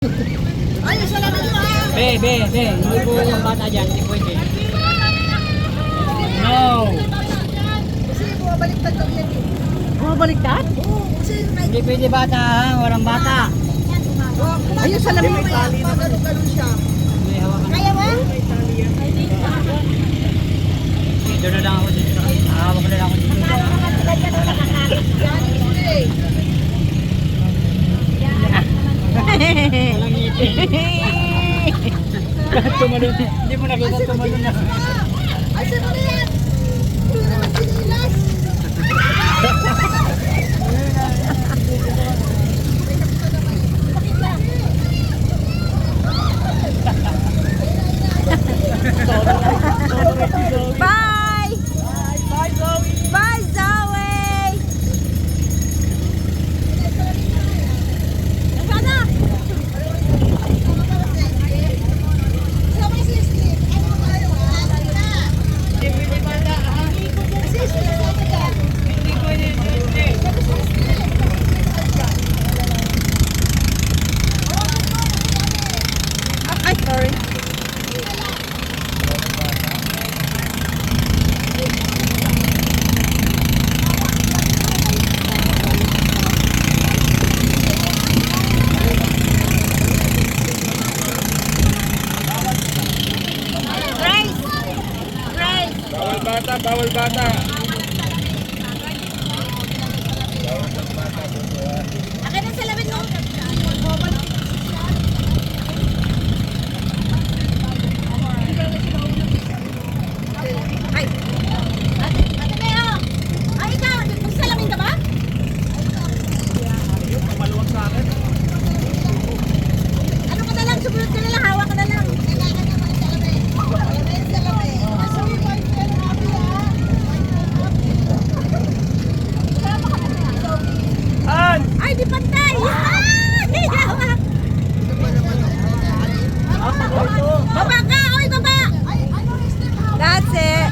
Ayos lang ito ha! Be. Hindi po yung bata dyan. Hindi pwede. No! Kasi bumabaliktad lang yan eh. Bumabaliktad? Oo, kasi Hindi pwede bata ha. Walang bata. ayos sa lamin mo yan. Pagano-gano siya. May hawakan. Kaya mo? Doon na lang ako dito. Hawak na lang ako dito. Yan, hindi. Walang ngiti. Tumalon. Hindi mo nakita tumalon na. Ay, saan mo na yan? Hindi naman sinilas. Bye! Bye, Zoe! Bye, Zoe! Nasaan na? Sama si Steve. Ano mo tayo ha? Hindi pwede bata ha. Si Steve, sama ka. Hindi pwede. Ay, sorry. Grace! Grace! Bawal bata. Akin ang salamin mo. Ay! Ate Beo! Ay, ikaw! Magsalamin ka ba? Maluwag sa akin. Ano ka na lang? Sumunod ka na lang. Hawak ka na lang. Han! Ay, di pantay! Ay! Hawak! Baba ka! Oy, baba! That's it!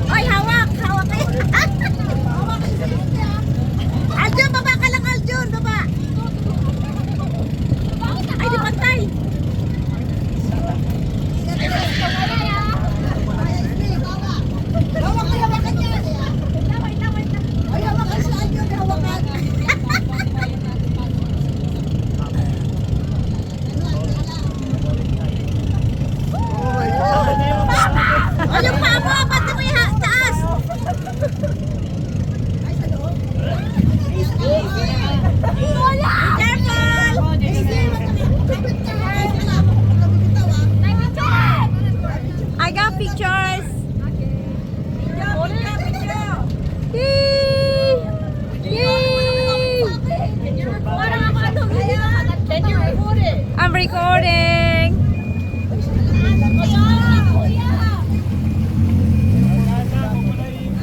Oy, hawak! Hawak eh! Aljun, baba ka lang, Aljun! Baba! Ay, di pantay! Hawakan yan. Ay, hawakan saan yun? Hawakan. O, yung paa mo! Pati mo yung taas! Careful! I got pictures! Yay! Yay! I'm recording!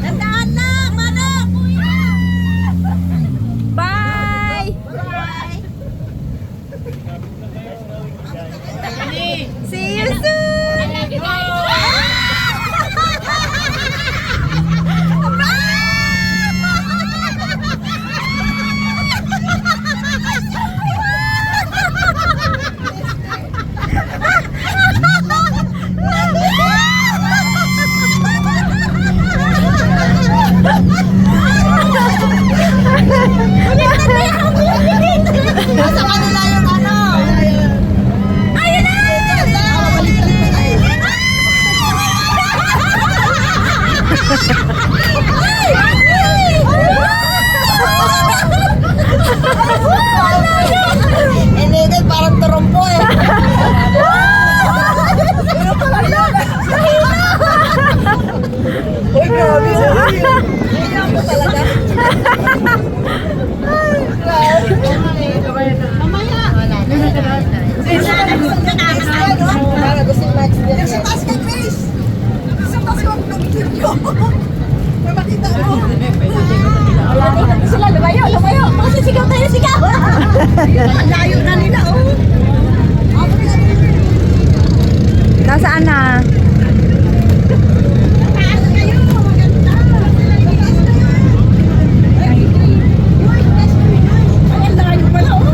Tandaan na, manok! Bye! See you soon! Nasa kanila yung ano. Ayun na! Hindi, parang turumpo eh. Uy, grabe sa Ayaw ko talaga. Para gusto yung Max din. Nagsitas kay Grace. Nagsitas yung picture ko. May makita mo. Sila, lumayo! Kasi sigaw tayo, sigaw! Ang layo na nila, oh. Nasaan na? Taas kayo. Maganda. Taas kayo. Ay, ang layo pala, oh.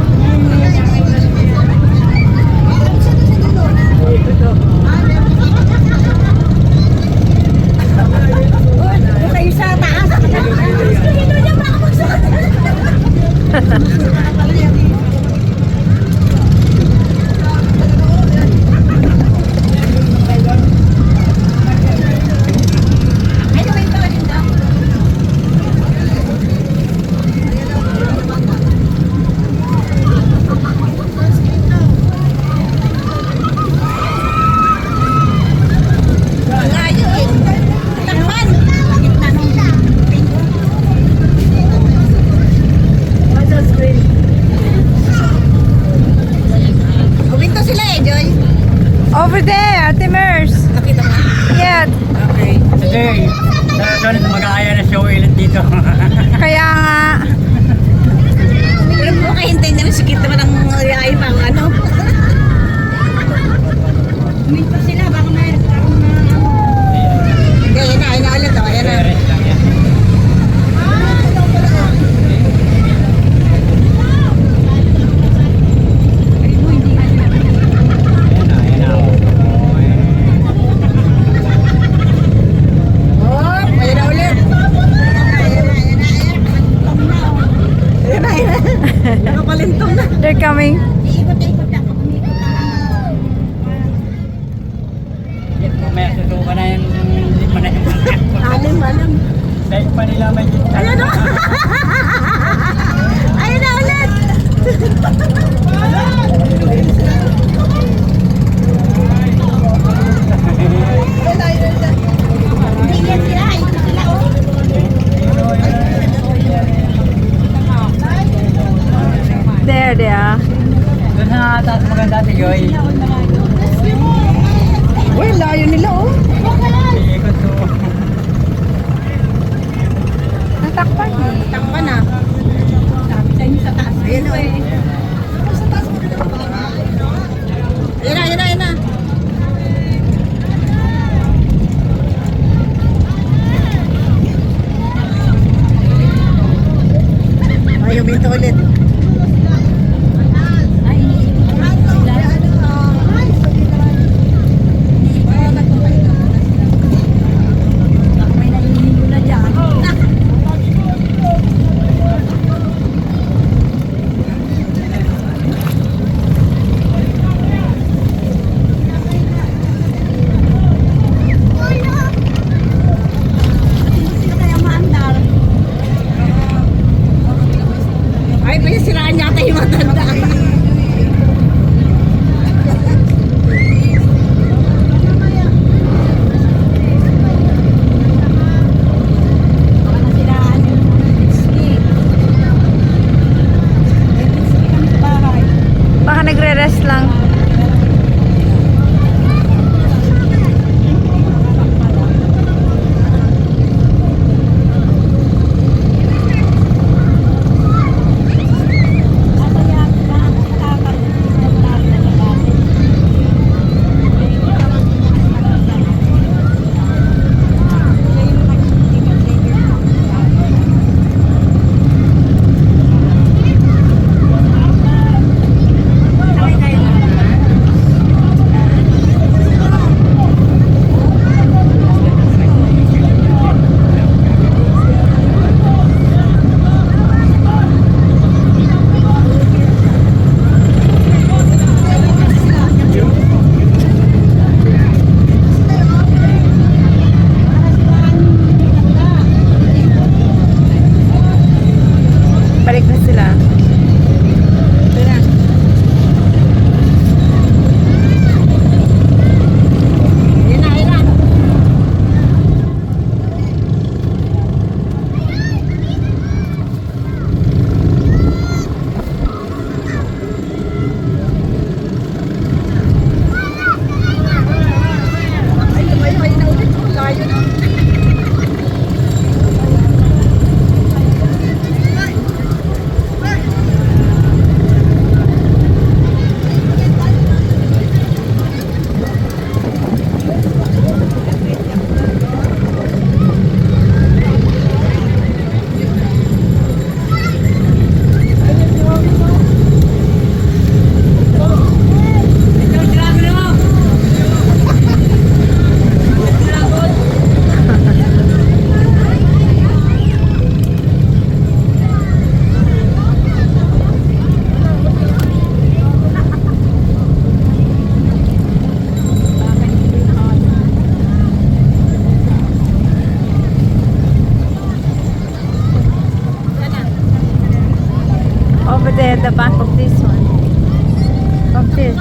over there, Timers. Nakita mo? Yeah, Okay. Today, sa sunod mag-aaya na show ulit dito. kaya nga. Pero mo kayo hintayin na rin sikit naman ang ay pang ano. Minto sila, baka may Ayan na ulit o, ayan na. Rest lang yan. Ayan na. Oh, ayan na ulit. Ayan na. Nakapalintong na. They're coming. Mamaya susuka na yung lima na yung Alam. dahil pa nila may Ayan o. Ayan na ulit. Bigyan sila, ito sila o. There they are. Doon sa taas maganda si Joy. Uy, layo nila o. Iikot to. Natakpan eh. Takpan na. Sabi sa inyo sa taas. Ayan o. Ayan na. Ay, uminto ulit. Ay, may siraan yata yung matanda. Baka nagre-rest lang. Balik na sila. Ayan na. Ay, lumayo na ulit. Layo na. Over there, the back of this one. Of this.